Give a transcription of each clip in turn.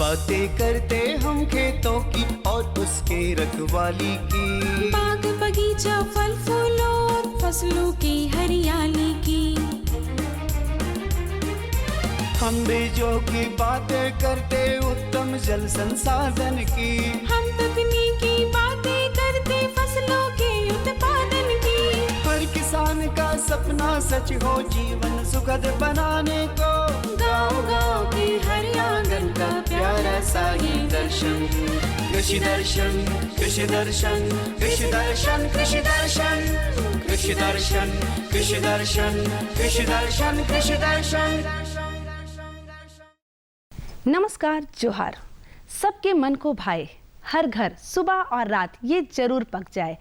बातें करते हम खेतों की और उसके रखवाली की, बाग बगीचा फल फूलों और फसलों की हरियाली की। हम बीजों की बातें करते उत्तम जल संसाधन की, हम तकनीकी बातें करते फसलों के उत्पादन की। हर किसान का सपना सच हो जीवन सुखद बनाने को, गाँव-गाँव के हर आंगन का प्यारा सा ये दर्शन। कृषि दर्शन, कृषि दर्शन, कृषि दर्शन, कृषि दर्शन, कृषि दर्शन, कृषि दर्शन, कृषि दर्शन, कृषि दर्शन। नमस्कार, जोहार। सबके मन को भाए, हर घर सुबह और रात ये जरूर पक जाए।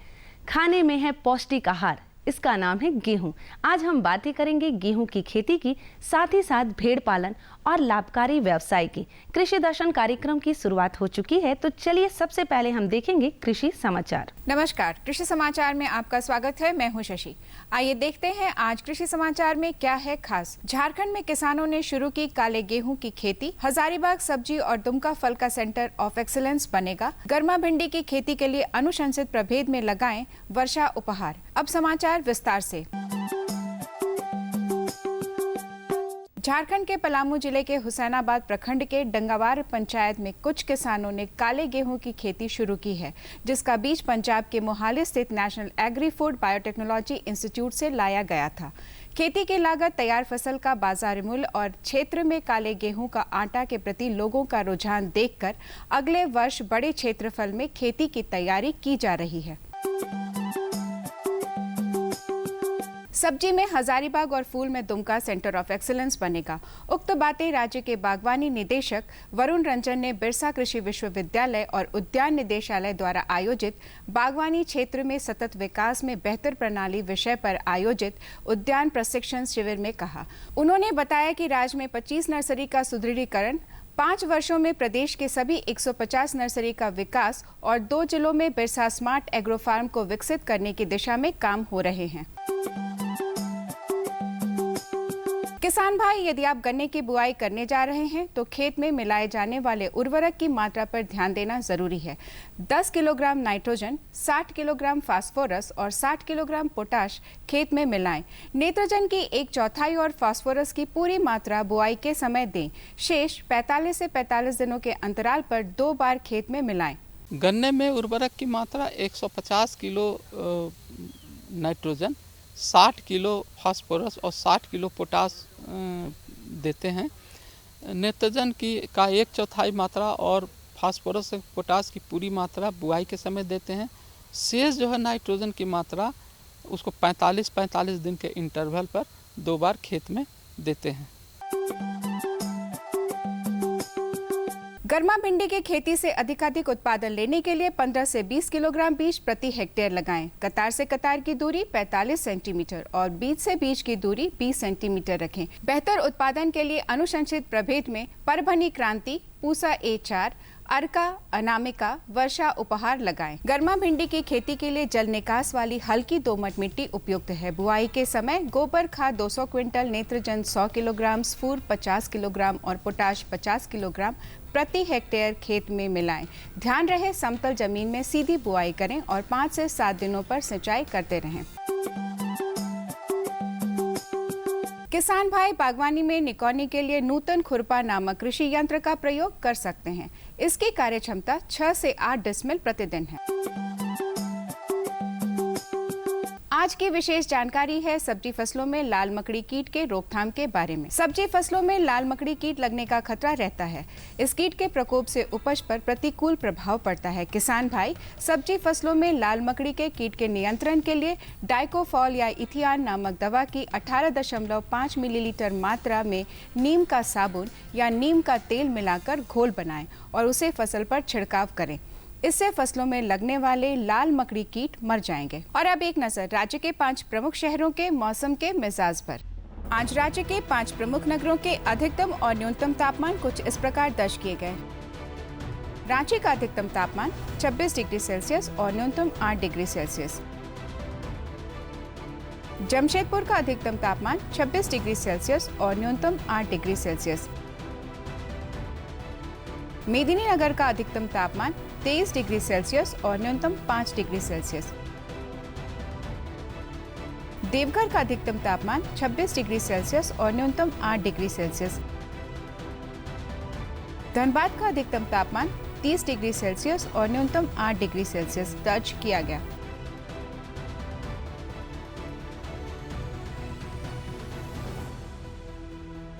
खाने में है पौष्टिक आहार, इसका नाम है गेहूं। आज हम बातें करेंगे गेहूं की खेती की, साथ ही साथ भेड़ पालन और लाभकारी व्यवसाय की। कृषि दर्शन कार्यक्रम की शुरुआत हो चुकी है, तो चलिए सबसे पहले हम देखेंगे कृषि समाचार। नमस्कार, कृषि समाचार में आपका स्वागत है। मैं हूं शशि। आइए देखते हैं आज कृषि समाचार में क्या है खास। झारखंड में किसानों ने शुरू की काले गेहूं की खेती। हजारीबाग सब्जी और दुमका फल का सेंटर ऑफ एक्सीलेंस बनेगा। गर्मा भिंडी की खेती के लिए अनुशंसित प्रभेद में लगाएं वर्षा उपहार। अब समाचार विस्तार से। झारखंड के पलामू जिले के हुसैनाबाद प्रखंड के डंगावार पंचायत में कुछ किसानों ने काले गेहूं की खेती शुरू की है, जिसका बीज पंजाब के मोहाली स्थित national agri food biotechnology institute से लाया गया था। खेती की लागत, तैयार फसल का बाजार मूल्य और क्षेत्र में काले गेहूं का आटा के प्रति लोगों का रुझान देखकर अगले वर्ष बड़े क्षेत्रफल में खेती की तैयारी की जा रही है। सब्जी में हजारीबाग और फूल में दुमका सेंटर ऑफ एक्सीलेंस बनेगा। उक्त बातें राज्य के बागवानी निदेशक वरुण रंजन ने बिरसा कृषि विश्वविद्यालय और उद्यान निदेशालय द्वारा आयोजित बागवानी क्षेत्र में सतत विकास में बेहतर प्रणाली विषय पर आयोजित उद्यान प्रशिक्षण शिविर में कहा। उन्होंने बताया कि राज्य में 25 नर्सरी का सुदृढ़ीकरण, 5 वर्षों में प्रदेश के सभी 150 नर्सरी का विकास और 2 जिलों में बिरसा स्मार्ट एग्रो फार्म को विकसित करने की दिशा में काम हो रहे हैं। किसान भाई, यदि आप गन्ने की बुआई करने जा रहे हैं तो खेत में मिलाए जाने वाले उर्वरक की मात्रा पर ध्यान देना जरूरी है। 10 किलोग्राम नाइट्रोजन, 60 किलोग्राम फास्फोरस और 60 किलोग्राम पोटाश खेत में मिलाएं। नाइट्रोजन की 1/4 और फास्फोरस की पूरी मात्रा बुआई के समय दें। शेष 45 से 45 दिनों के अंतराल पर 2 बार खेत में मिलाएं। गन्ने में उर्वरक की मात्रा 150 किलो नाइट्रोजन, 60 किलो फास्फोरस और 60 किलो पोटाश देते हैं। नाइट्रोजन का 1/4 मात्रा और फास्फोरस पोटाश की पूरी मात्रा बुआई के समय देते हैं। शेष जो है नाइट्रोजन की मात्रा उसको 45 दिन के इंटरवल पर 2 बार खेत में देते हैं। गर्मा भिंडी की खेती से अधिकाधिक उत्पादन लेने के लिए 15 से 20 किलोग्राम बीज प्रति हेक्टेयर लगाएं। कतार से कतार की दूरी 45 सेंटीमीटर और बीज से बीज की दूरी 20 सेंटीमीटर रखें। बेहतर उत्पादन के लिए अनुशंसित प्रभेद में परभनी क्रांति, पूसा A4, अर्का, अनामिका, वर्षा उपहार लगाएं। गर्मा भिंडी की खेती के लिए जल निकास वाली हल्की दोमट मिट्टी उपयुक्त है। बुआई के समय गोबर खाद 200 क्विंटल, नेत्रजन 100 किलोग्राम, स्फूर 50 किलोग्राम और पोटाश 50 किलोग्राम प्रति हेक्टेयर खेत में मिलाएं। ध्यान रहे समतल जमीन में सीधी बुआई करें और 5 से 7 दिनों पर सिंचाई करते रहें। किसान भाई, बागवानी में निकौनी के लिए नूतन खुरपा नामक कृषि यंत्र का प्रयोग कर सकते हैं। इसकी कार्य क्षमता 6 से 8 डेसिमल प्रतिदिन है। आज की विशेष जानकारी है सब्जी फसलों में लाल मकड़ी कीट के रोकथाम के बारे में। सब्जी फसलों में लाल मकड़ी कीट लगने का खतरा रहता है। इस कीट के प्रकोप से उपज पर प्रतिकूल प्रभाव पड़ता है। किसान भाई, सब्जी फसलों में लाल मकड़ी के कीट के नियंत्रण के लिए डाइकोफॉल या इथियान नामक दवा की 18.5 मिलीलीटर मात्रा में नीम का साबुन या नीम का तेल मिलाकर घोल बनाएं और उसे फसल पर छिड़काव करें। इससे फसलों में लगने वाले लाल मकड़ी कीट मर जाएंगे। और अब एक नजर राज्य के 5 प्रमुख शहरों के मौसम के मिजाज पर। आज राज्य के 5 प्रमुख नगरों के अधिकतम और न्यूनतम तापमान कुछ इस प्रकार दर्ज किए गए। रांची का अधिकतम तापमान 26 डिग्री सेल्सियस और न्यूनतम 8 डिग्री सेल्सियस। जमशेदपुर का अधिकतम तापमान 26 डिग्री सेल्सियस और न्यूनतम 8 डिग्री सेल्सियस। मेदिनीनगर का अधिकतम तापमान 23 डिग्री सेल्सियस और न्यूनतम 5 डिग्री सेल्सियस। देवघर का अधिकतम तापमान 26 डिग्री सेल्सियस और न्यूनतम 8 डिग्री सेल्सियस। धनबाद का अधिकतम तापमान 30 डिग्री सेल्सियस और न्यूनतम 8 डिग्री सेल्सियस दर्ज किया गया।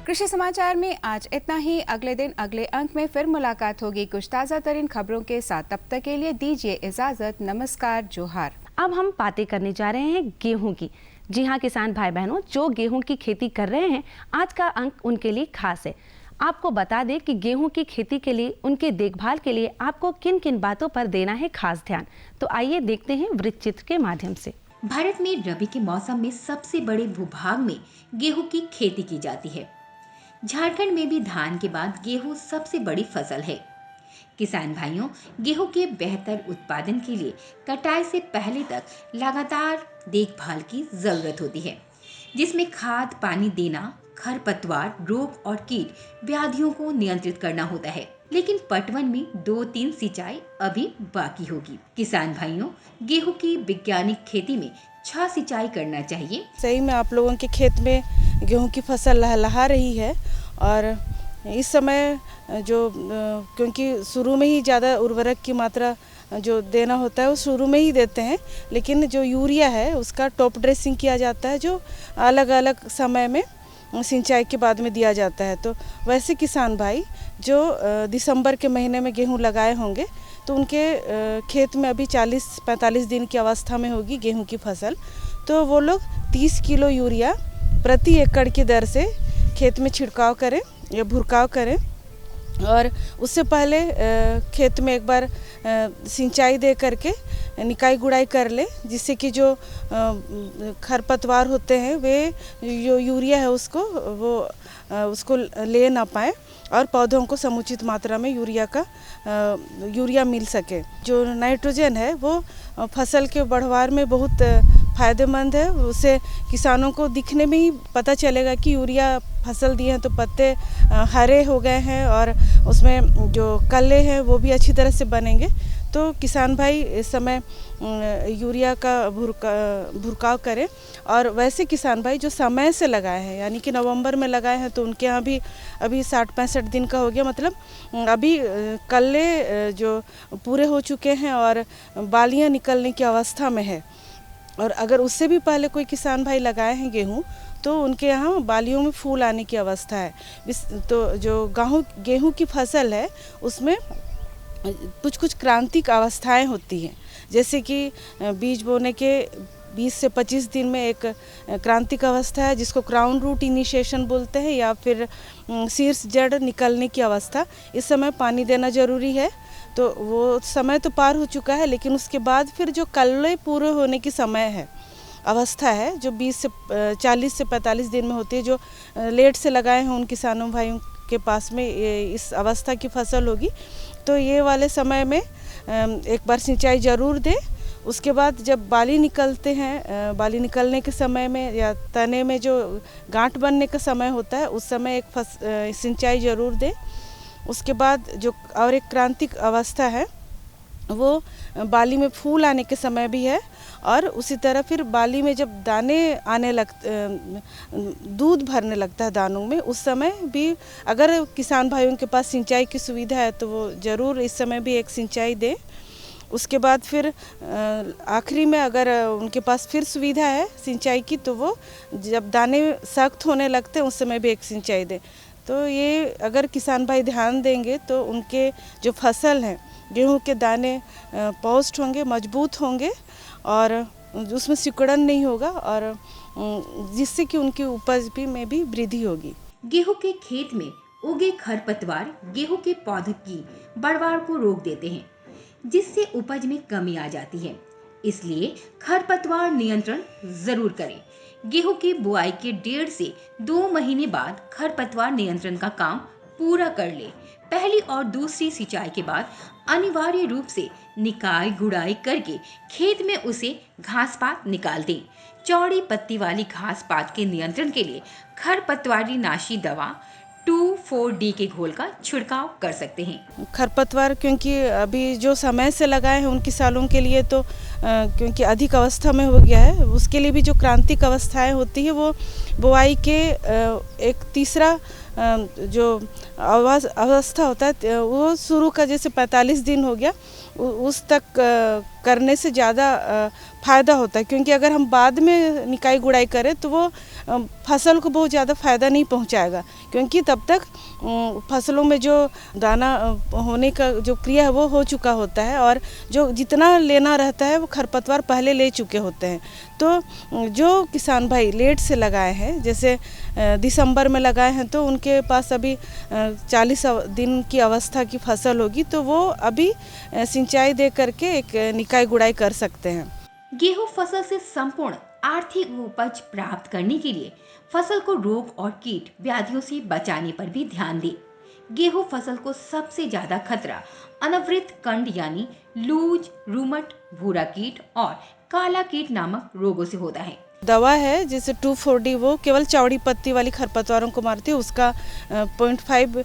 कृषि समाचार में आज इतना ही। अगले दिन अगले अंक में फिर मुलाकात होगी कुछ ताज़ा तरीन खबरों के साथ। तब तक के लिए दीजिए इजाजत। नमस्कार, जोहार। अब हम बातें करने जा रहे हैं गेहूं की। जी हाँ किसान भाई बहनों, जो गेहूं की खेती कर रहे हैं, आज का अंक उनके लिए खास है। आपको बता दें कि गेहूं की खेती के लिए, उनके देखभाल के लिए आपको किन किन बातों पर देना है खास ध्यान। तो आइए देखते हैं वृत्तचित्र के माध्यम से। भारत में रबी के मौसम में सबसे बड़े भूभाग में गेहूं की खेती की जाती है। झारखंड में भी धान के बाद गेहूं सबसे बड़ी फसल है। किसान भाइयों, गेहूं के बेहतर उत्पादन के लिए कटाई से पहले तक लगातार देखभाल की जरूरत होती है, जिसमें खाद पानी देना, खरपतवार, रोग और कीट व्याधियों को नियंत्रित करना होता है। लेकिन पटवन में 2-3 सिंचाई अभी बाकी होगी। किसान भाइयों, गेहूं की वैज्ञानिक खेती में 6 सिंचाई करना चाहिए। सही में आप लोगों के खेत में गेहूं की फसल लहलहा रही है और इस समय जो क्योंकि शुरू में ही ज़्यादा उर्वरक की मात्रा जो देना होता है वो शुरू में ही देते हैं, लेकिन जो यूरिया है उसका टॉप ड्रेसिंग किया जाता है, जो अलग अलग समय में सिंचाई के बाद में दिया जाता है। तो वैसे किसान भाई जो दिसंबर के महीने में गेहूं लगाए होंगे तो उनके खेत में अभी 40-45 दिन की अवस्था में होगी गेहूं की फसल, तो वो लोग 30 किलो यूरिया प्रति एकड़ की दर से खेत में छिड़काव करें या भुरकाव करें। और उससे पहले खेत में एक बार सिंचाई दे करके निकाई गुड़ाई कर ले, जिससे कि जो खरपतवार होते हैं वे जो यूरिया है उसको ले ना पाए और पौधों को समुचित मात्रा में यूरिया मिल सके। जो नाइट्रोजन है वो फसल के बढ़वार में बहुत फ़ायदेमंद है। उससे किसानों को दिखने में ही पता चलेगा कि यूरिया फसल दिए हैं तो पत्ते हरे हो गए हैं और उसमें जो कल्ले हैं वो भी अच्छी तरह से बनेंगे। तो किसान भाई इस समय यूरिया का भुरकाव करें। और वैसे किसान भाई जो समय से लगाए हैं, यानी कि नवंबर में लगाए हैं, तो उनके यहाँ भी अभी 60-65 दिन का हो गया, मतलब अभी कल्ले जो पूरे हो चुके हैं और बालियाँ निकलने की अवस्था में है। और अगर उससे भी पहले कोई किसान भाई लगाए हैं गेहूँ तो उनके यहाँ बालियों में फूल आने की अवस्था है। तो जो गेहूँ की फसल है उसमें कुछ क्रांतिक अवस्थाएं होती हैं, जैसे कि बीज बोने के 20 से 25 दिन में एक क्रांतिक अवस्था है जिसको क्राउन रूट इनिशिएशन बोलते हैं, या फिर शीर्ष जड़ निकलने की अवस्था। इस समय पानी देना जरूरी है, तो वो समय तो पार हो चुका है, लेकिन उसके बाद फिर जो कल्ले पूरे होने की समय है, अवस्था है, जो 40 से 45 दिन में होती है। जो लेट से लगाए हैं उन किसानों भाइयों के पास में इस अवस्था की फसल होगी, तो ये वाले समय में एक बार सिंचाई ज़रूर दें। उसके बाद जब बाली निकलते हैं, बाली निकलने के समय में या तने में जो गांठ बनने का समय होता है उस समय एक सिंचाई ज़रूर दें। उसके बाद जो और एक क्रांतिक अवस्था है वो बाली में फूल आने के समय भी है, और उसी तरह फिर बाली में जब दाने आने दूध भरने लगता है दानों में, उस समय भी अगर किसान भाइयों के पास सिंचाई की सुविधा है तो वो ज़रूर इस समय भी एक सिंचाई दें। उसके बाद फिर आखिरी में अगर उनके पास फिर सुविधा है सिंचाई की, तो वो जब दाने सख्त होने लगते हैं उस समय भी एक सिंचाई दें। तो ये अगर किसान भाई ध्यान देंगे तो उनके जो फसल हैं गेहूं के दाने पौष्ट होंगे, मजबूत होंगे और उसमें सिकुड़न नहीं होगा, और जिससे कि उनकी उपज में भी वृद्धि होगी। गेहूं के खेत में उगे खरपतवार गेहूं के पौधे की बढ़वार को रोक देते हैं, जिससे उपज में कमी आ जाती है। इसलिए खरपतवार नियंत्रण जरूर करें। गेहूं की बुआई के 1.5 से 2 महीने बाद खरपतवार नियंत्रण का काम पूरा कर ले। पहली और दूसरी सिंचाई के बाद अनिवार्य रूप से निकाई गुड़ाई करके खेत में उसे घास पात निकाल दें। चौड़ी पत्ती वाली घास पात के नियंत्रण के लिए खरपतवारी नाशी दवा 2,4-D के घोल का छिड़काव कर सकते हैं। खरपतवार क्योंकि अभी जो समय से लगाए हैं उन किसानों के लिए तो क्योंकि अधिक अवस्था में हो गया है, उसके लिए भी जो क्रांतिक अवस्थाएं होती है वो बुआई के एक तीसरा जो अवस्था होता है वो शुरू का जैसे 45 दिन हो गया उस तक करने से ज़्यादा फ़ायदा होता है, क्योंकि अगर हम बाद में निकाई गुड़ाई करें तो वो फसल को बहुत ज़्यादा फ़ायदा नहीं पहुंचाएगा, क्योंकि तब तक फसलों में जो दाना होने का जो क्रिया है वो हो चुका होता है और जो जितना लेना रहता है वो खरपतवार पहले ले चुके होते हैं। तो जो किसान भाई लेट से लगाए हैं, जैसे दिसंबर में लगाए हैं, तो उनके पास अभी 40 दिन की अवस्था की फसल होगी, तो वो अभी सिंचाई दे करके एक निकाई गुड़ाई कर सकते हैं। गेहूं फसल से संपूर्ण आर्थिक उपज प्राप्त करने के लिए फसल को रोग और कीट व्याधियों से बचाने पर भी ध्यान दें। गेहूं फसल को सबसे ज्यादा खतरा अनावृत कंड यानी लूज, रुमट, भूरा कीट और काला कीट नामक रोगों से होता है। दवा है जैसे 2,4-D, वो केवल चौड़ी पत्ती वाली खरपतवारों को मारती है। उसका 0.5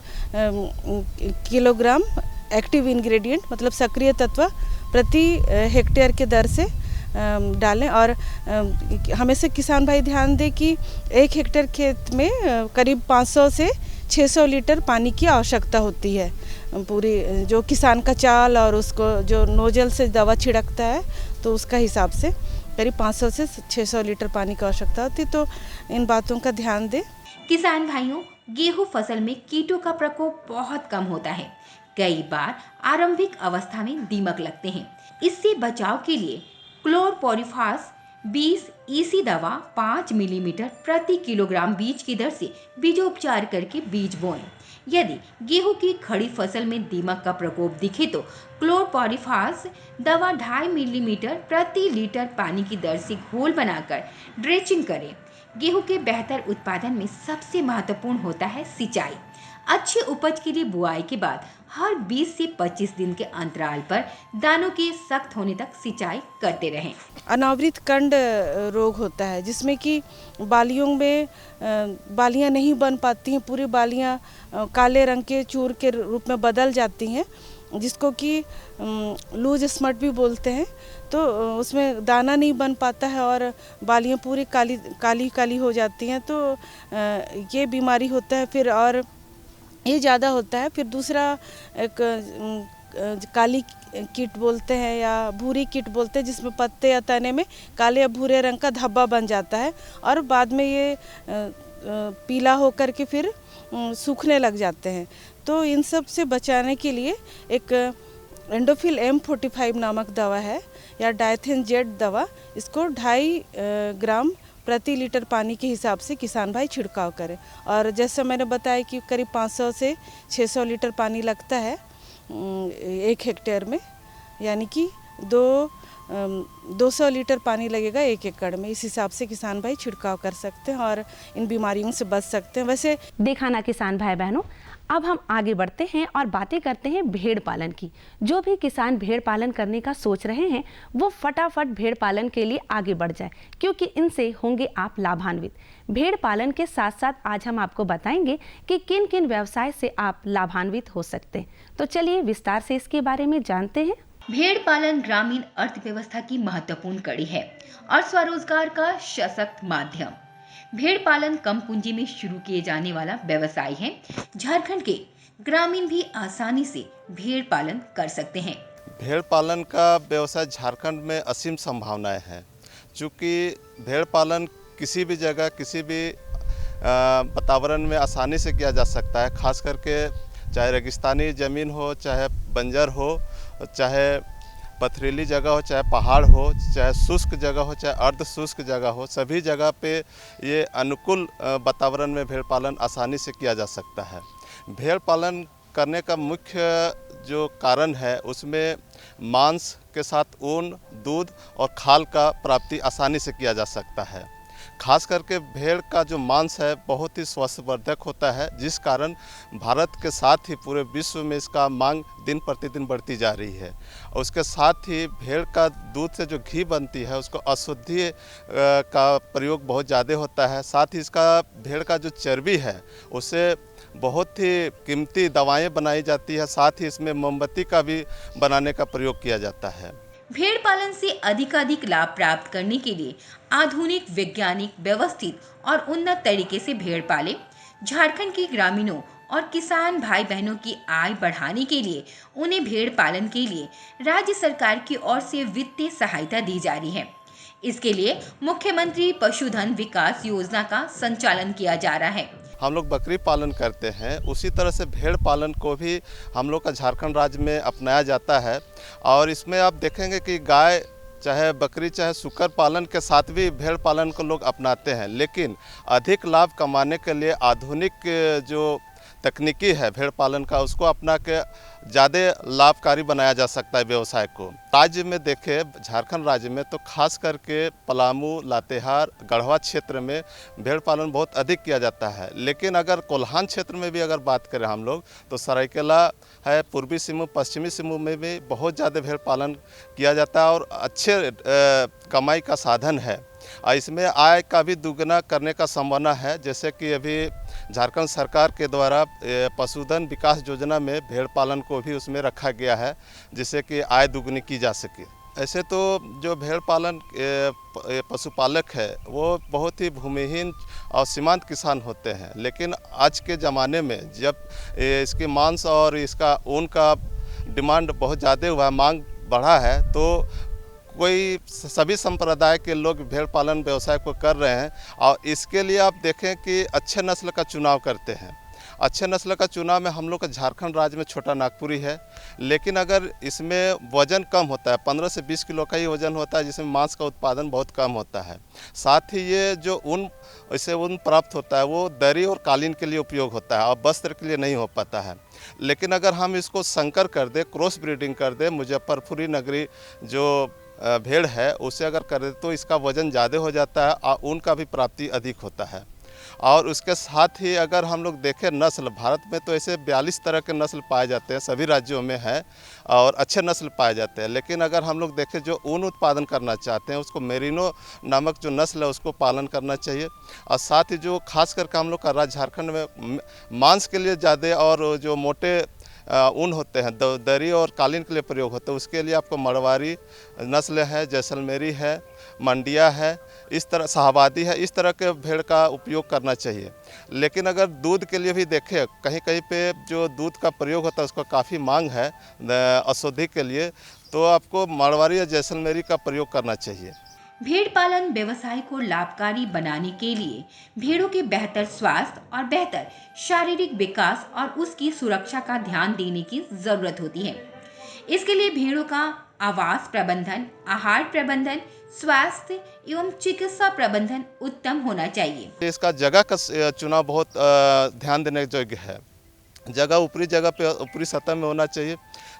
किलोग्राम एक्टिव इंग्रेडिएंट मतलब सक्रिय तत्व प्रति हेक्टेयर के दर से डालें। और हमेशा किसान भाई ध्यान दें कि 1 हेक्टेयर खेत में करीब 500 से 600 लीटर पानी की आवश्यकता होती है। पूरी जो किसान का चाल और उसको जो नोजल से दवा छिड़कता है तो उसका हिसाब से करीब 500 से 600 लीटर पानी की आवश्यकता होती है। तो इन बातों का ध्यान दें। किसान भाइयों, गेहूं फसल में कीटों का प्रकोप बहुत कम होता है। कई बार आरंभिक अवस्था में दीमक लगते हैं। इससे बचाव के लिए क्लोरपोरिफास 20 EC दवा 5 मिलीमीटर प्रति किलोग्राम बीज की दर से बीजोपचार करके बीज बोएं। यदि गेहूं की खड़ी फसल में दीमक का प्रकोप दिखे तो क्लोरपोरिफास दवा 2.5 मिलीमीटर प्रति लीटर पानी की दर से घोल बनाकर ड्रेचिंग करें। गेहूं के बेहतर उत्पादन में सबसे महत्वपूर्ण होता है सिंचाई। अच्छी उपज के लिए बुआई के बाद हर 20 से 25 दिन के अंतराल पर दानों के सख्त होने तक सिंचाई करते रहें। अनावृत कंड रोग होता है जिसमें कि बालियों में बालियां नहीं बन पाती हैं, पूरी बालियां काले रंग के चूर के रूप में बदल जाती हैं, जिसको कि लूज स्मट भी बोलते हैं। तो उसमें दाना नहीं बन पाता है और बालियां पूरी काली काली हो जाती हैं। तो ये बीमारी होता है फिर, और ये ज़्यादा होता है। फिर दूसरा एक काली कीट बोलते हैं या भूरी कीट बोलते हैं, जिसमें पत्ते या तने में काले या भूरे रंग का धब्बा बन जाता है और बाद में ये पीला होकर के फिर सूखने लग जाते हैं। तो इन सब से बचाने के लिए एक एंडोफिल M45 नामक दवा है या डायथेन जेड दवा, इसको 2.5 ग्राम प्रति लीटर पानी के हिसाब से किसान भाई छिड़काव करें। और जैसे मैंने बताया कि करीब 500 से 600 लीटर पानी लगता है 1 हेक्टेयर में, यानी कि 200 लीटर पानी लगेगा 1 एकड़ में। इस हिसाब से किसान भाई छिड़काव कर सकते हैं और इन बीमारियों से बच सकते हैं। वैसे देखा ना किसान भाई बहनों, अब हम आगे बढ़ते हैं और बातें करते हैं भेड़ पालन की। जो भी किसान भेड़ पालन करने का सोच रहे हैं वो फटाफट भेड़ पालन के लिए आगे बढ़ जाए, क्योंकि इनसे होंगे आप लाभान्वित। भेड़ पालन के साथ साथ आज हम आपको बताएंगे कि किन किन व्यवसाय से आप लाभान्वित हो सकते हैं। तो चलिए विस्तार से इसके बारे में जानते हैं। भेड़ पालन ग्रामीण अर्थव्यवस्था की महत्वपूर्ण कड़ी है और स्वरोजगार का सशक्त माध्यम। भेड़ पालन कम पूंजी में शुरू किए जाने वाला व्यवसाय है। झारखंड के ग्रामीण भी आसानी से भेड़ पालन कर सकते हैं। भेड़ पालन का व्यवसाय झारखंड में असीम संभावनाएं हैं, चूँकि भेड़ पालन किसी भी जगह किसी भी वातावरण में आसानी से किया जा सकता है। खास करके चाहे रेगिस्तानी ज़मीन हो, चाहे बंजर हो, चाहे पथरीली जगह हो, चाहे पहाड़ हो, चाहे शुष्क जगह हो, चाहे अर्ध शुष्क जगह हो, सभी जगह पे ये अनुकूल वातावरण में भेड़ पालन आसानी से किया जा सकता है। भेड़ पालन करने का मुख्य जो कारण है उसमें मांस के साथ ऊन, दूध और खाल का प्राप्ति आसानी से किया जा सकता है। खास करके भेड़ का जो मांस है बहुत ही स्वास्थ्यवर्धक होता है, जिस कारण भारत के साथ ही पूरे विश्व में इसका मांग दिन प्रतिदिन बढ़ती जा रही है। और उसके साथ ही भेड़ का दूध से जो घी बनती है उसको अशुद्धि का प्रयोग बहुत ज़्यादा होता है। साथ ही इसका भेड़ का जो चर्बी है उससे बहुत ही कीमती दवाएं बनाई जाती है। साथ ही इसमें मोमबत्ती का भी बनाने का प्रयोग किया जाता है। भेड़ पालन से अधिकाधिक लाभ प्राप्त करने के लिए आधुनिक, वैज्ञानिक, व्यवस्थित और उन्नत तरीके से भेड़ पाले झारखंड के ग्रामीणों और किसान भाई बहनों की आय बढ़ाने के लिए उन्हें भेड़ पालन के लिए राज्य सरकार की ओर से वित्तीय सहायता दी जा रही है। इसके लिए मुख्यमंत्री पशुधन विकास योजना का संचालन किया जा रहा है। हम लोग बकरी पालन करते हैं, उसी तरह से भेड़ पालन को भी हम लोग का झारखंड राज्य में अपनाया जाता है। और इसमें आप देखेंगे कि गाय चाहे बकरी चाहे सूकर पालन के साथ भी भेड़ पालन को लोग अपनाते हैं, लेकिन अधिक लाभ कमाने के लिए आधुनिक जो तकनीकी है भेड़ पालन का उसको अपना के ज़्यादा लाभकारी बनाया जा सकता है व्यवसाय को। राज्य में देखें, झारखंड राज्य में तो खास करके पलामू, लातेहार, गढ़वा क्षेत्र में भेड़ पालन बहुत अधिक किया जाता है। लेकिन अगर कोल्हान क्षेत्र में भी अगर बात करें हम लोग तो सरायकेला है, पूर्वी सिंहभूम, पश्चिमी सिंहभूम में भी बहुत ज़्यादा भेड़ पालन किया जाता है और अच्छे कमाई का साधन है। इसमें आय का भी दुगना करने का संभावना है। जैसे कि अभी झारखंड सरकार के द्वारा पशुधन विकास योजना में भेड़ पालन को भी उसमें रखा गया है, जिससे कि आय दुगनी की जा सके। ऐसे तो जो भेड़ पालन पशुपालक है वो बहुत ही भूमिहीन और सीमांत किसान होते हैं, लेकिन आज के ज़माने में जब इसके मांस और इसका ऊन का डिमांड बहुत ज़्यादा हुआ है, मांग बढ़ा है, तो कोई सभी संप्रदाय के लोग भेड़ पालन व्यवसाय को कर रहे हैं। और इसके लिए आप देखें कि अच्छे नस्ल का चुनाव करते हैं। अच्छे नस्ल का चुनाव में हम लोग का झारखंड राज्य में छोटा नागपुरी है, लेकिन अगर इसमें वज़न कम होता है, 15 से 20 किलो का ही वज़न होता है, जिसमें मांस का उत्पादन बहुत कम होता है। साथ ही ये जो ऊन इससे ऊन प्राप्त होता है वो दरी और कालीन के लिए उपयोग होता है और वस्त्र के लिए नहीं हो पाता है। लेकिन अगर हम इसको संकर कर दें, क्रॉस ब्रीडिंग कर दें, मुजफ्फरपुरी नगरी जो भेड़ है उसे अगर कर दे तो इसका वज़न ज़्यादा हो जाता है और ऊन का भी प्राप्ति अधिक होता है। और उसके साथ ही अगर हम लोग देखें नस्ल, भारत में तो ऐसे 42 तरह के नस्ल पाए जाते हैं, सभी राज्यों में है और अच्छे नस्ल पाए जाते हैं। लेकिन अगर हम लोग देखें जो ऊन उत्पादन करना चाहते हैं उसको मेरिनो नामक जो नस्ल है उसको पालन करना चाहिए। और साथ ही जो खास करके हम लोग का राज्य झारखंड में मांस के लिए ज़्यादा और जो मोटे ऊन होते हैं दरी और कालीन के लिए प्रयोग होते हैं, उसके लिए आपको मरवारी नस्ल है, जैसलमेरी है, मंडिया है, इस तरह शाहबादी है, इस तरह के भेड़ का उपयोग करना चाहिए। लेकिन अगर दूध के लिए भी देखें, कहीं कहीं पे जो दूध का प्रयोग होता है उसका काफ़ी मांग है अशुद्धि के लिए, तो आपको मरवारी या जैसलमेरी का प्रयोग करना चाहिए। भेड़ पालन व्यवसाय को लाभकारी बनाने के लिए भेड़ों के बेहतर स्वास्थ्य और बेहतर शारीरिक विकास और उसकी सुरक्षा का ध्यान देने की जरूरत होती है। इसके लिए भेड़ों का आवास प्रबंधन, आहार प्रबंधन, स्वास्थ्य एवं चिकित्सा प्रबंधन उत्तम होना चाहिए। इसका जगह का चुनाव बहुत ध्यान देने योग्य है। जगह ऊपरी सतह में होना चाहिए।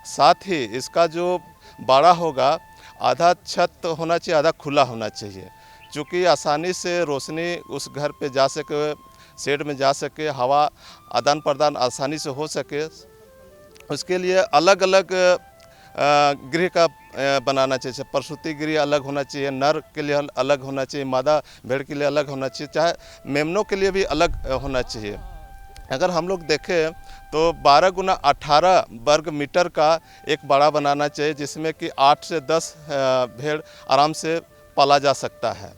साथ ही इसका जो बाड़ा होगा आधा छत होना चाहिए, आधा खुला होना चाहिए, क्योंकि आसानी से रोशनी उस घर पे जा सके, शेड में जा सके, हवा आदान प्रदान आसानी से हो सके। उसके लिए अलग अलग गृह का बनाना चाहिए। प्रसूति गृह अलग होना चाहिए, नर के लिए अलग होना चाहिए, मादा भेड़ के लिए अलग होना चाहिए, चाहे मेमनों के लिए भी अलग होना चाहिए। अगर हम लोग देखें तो 12 गुना 18 वर्ग मीटर का एक बाड़ा बनाना चाहिए, जिसमें कि 8 से 10 भेड़ आराम से पाला जा सकता है।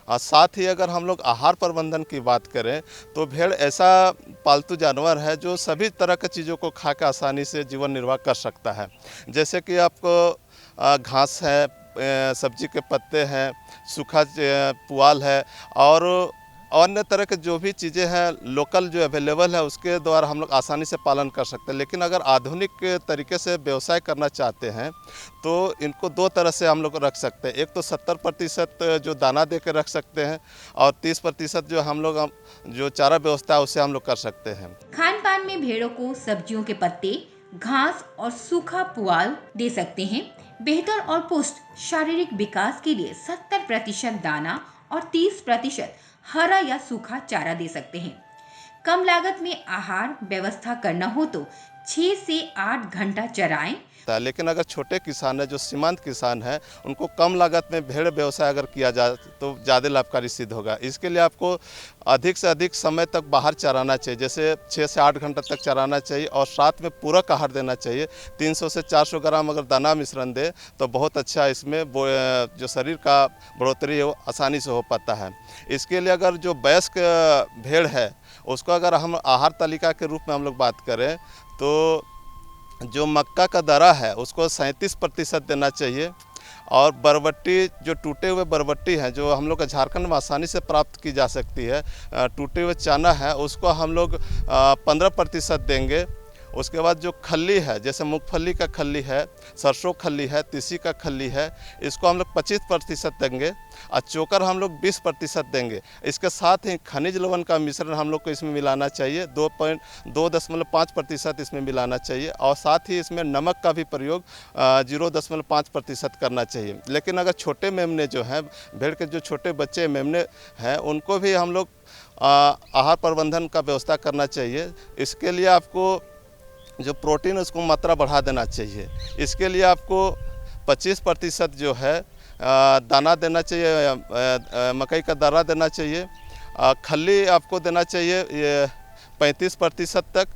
और साथ ही अगर हम लोग आहार प्रबंधन की बात करें तो भेड़ ऐसा पालतू जानवर है जो सभी तरह की चीज़ों को खा के आसानी से जीवन निर्वाह कर सकता है। जैसे कि आपको घास है, सब्जी के पत्ते हैं, सूखा पुआल है और अन्य तरह के जो भी चीज़ें हैं लोकल जो अवेलेबल है उसके द्वारा हम लोग आसानी से पालन कर सकते हैं। लेकिन अगर आधुनिक तरीके से व्यवसाय करना चाहते हैं तो इनको दो तरह से हम लोग रख सकते हैं। एक तो 70% जो दाना दे के रख सकते हैं और 30% जो हम लोग जो चारा व्यवस्था है उससे हम लोग कर सकते हैं। खान पान में भेड़ों को सब्जियों के पत्ते, घास और सूखा पुआल दे सकते हैं। बेहतर और पुष्ट शारीरिक विकास के लिए 70% दाना और 30% हरा या सूखा चारा दे सकते हैं। कम लागत में आहार व्यवस्था करना हो तो 6 से 8 घंटा चराएं। लेकिन अगर छोटे किसान है, जो सीमांत किसान है, उनको कम लागत में भेड़ व्यवसाय अगर किया जाए तो ज़्यादा लाभकारी सिद्ध होगा। इसके लिए आपको अधिक से अधिक समय तक बाहर चराना चाहिए, जैसे 6 से 8 घंटा तक चराना चाहिए और साथ में पूरक आहार देना चाहिए। 300 से 400 ग्राम अगर दाना मिश्रण दे तो बहुत अच्छा इसमें जो शरीर का बढ़ोतरी है वो आसानी से हो पाता है। इसके लिए अगर जो वयस्क भेड़ है उसको अगर हम आहार तालिका के रूप में हम लोग बात करें तो जो मक्का का दरा है उसको 37% देना चाहिए और बरबट्टी, जो टूटे हुए बरबट्टी हैं जो हम लोग का झारखंड में आसानी से प्राप्त की जा सकती है, टूटे हुए चना है उसको हम लोग 15% देंगे। उसके बाद जो खल्ली है, जैसे मूंगफली का खल्ली है, सरसों खल्ली है, तीसी का खल्ली है, इसको हम लोग 25% देंगे और चोकर हम लोग 20% देंगे। इसके साथ ही खनिज लवण का मिश्रण हम लोग को इसमें मिलाना चाहिए, 2.5% इसमें मिलाना चाहिए और साथ ही इसमें नमक का भी प्रयोग 0.5% करना चाहिए। लेकिन अगर छोटे मेमने जो हैं, भेड़ के जो छोटे बच्चे मेमने हैं, उनको भी हम लोग आहार प्रबंधन का व्यवस्था करना चाहिए। इसके लिए आपको जो प्रोटीन उसको मात्रा बढ़ा देना चाहिए। इसके लिए आपको 25% जो है दाना देना चाहिए, मकई का दाना देना चाहिए। खल्ली आपको देना चाहिए ये 35% तक,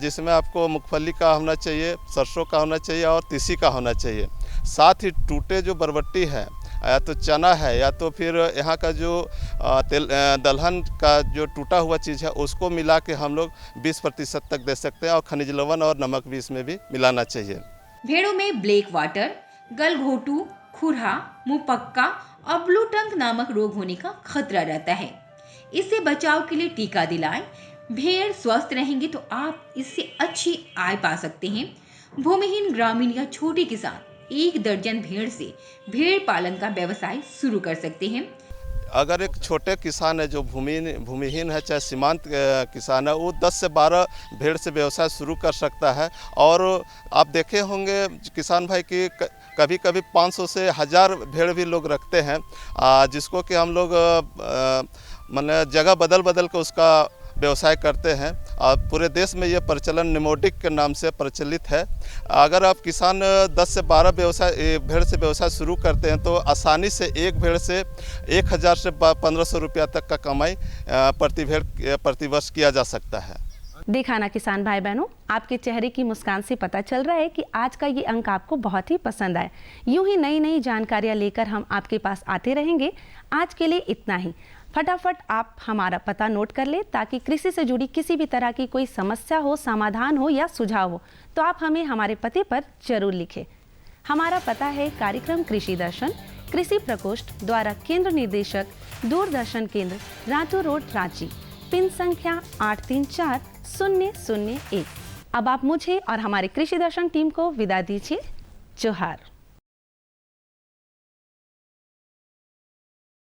जिसमें आपको मूंगफली का होना चाहिए, सरसों का होना चाहिए और तीसी का होना चाहिए। साथ ही टूटे जो बरबट्टी है या तो चना है या तो फिर यहाँ का जो दलहन का जो टूटा हुआ चीज़ है उसको मिला के हम लोग 20% तक दे सकते हैं और खनिज लवण और नमक भी इसमें भी मिलाना चाहिए। भेड़ों में ब्लैक वाटर, गलघोटू, खुरहा, मुंहपक्का और ब्लू टंग नामक रोग होने का खतरा रहता है। इससे बचाव के लिए टीका दिलाएं। भेड़ स्वस्थ रहेंगे तो आप इससे अच्छी आय पा सकते हैं। भूमिहीन ग्रामीण या छोटे किसान 1 दर्जन भेड़ से भेड़ पालन का व्यवसाय शुरू कर सकते हैं। अगर एक छोटे किसान है जो भूमिहीन है, चाहे सीमांत किसान है, वो 10 से 12 भेड़ से व्यवसाय शुरू कर सकता है। और आप देखे होंगे किसान भाई कि कभी कभी 500 से 1000 भेड़ भी लोग रखते हैं, जिसको कि हम लोग माने जगह बदल बदल के उसका व्यवसाय करते हैं और पूरे देश में ये प्रचलन निमोडिक के नाम से प्रचलित है। अगर आप किसान 10 से 12 भेड़ से व्यवसाय शुरू करते हैं तो आसानी से एक भेड़ से 1000 से 1500 रुपया तक का कमाई प्रति भेड़ प्रति वर्ष किया जा सकता है। देखा ना किसान भाई बहनों, आपके चेहरे की मुस्कान से पता चल रहा है कि आज का ये अंक आपको बहुत ही पसंद आए। यूं ही नई नई जानकारियां लेकर हम आपके पास आते रहेंगे। आज के लिए इतना ही। फटाफट आप हमारा पता नोट कर ले ताकि कृषि से जुड़ी किसी भी तरह की कोई समस्या हो, समाधान हो या सुझाव हो तो आप हमें हमारे पते पर जरूर लिखें। हमारा पता है कार्यक्रम कृषि दर्शन, कृषि प्रकोष्ठ द्वारा केंद्र निदेशक, दूरदर्शन केंद्र, रातू रोड, रांची, पिन संख्या 834001। अब आप मुझे और हमारे कृषि दर्शन टीम को विदा दीजिए। जोहार।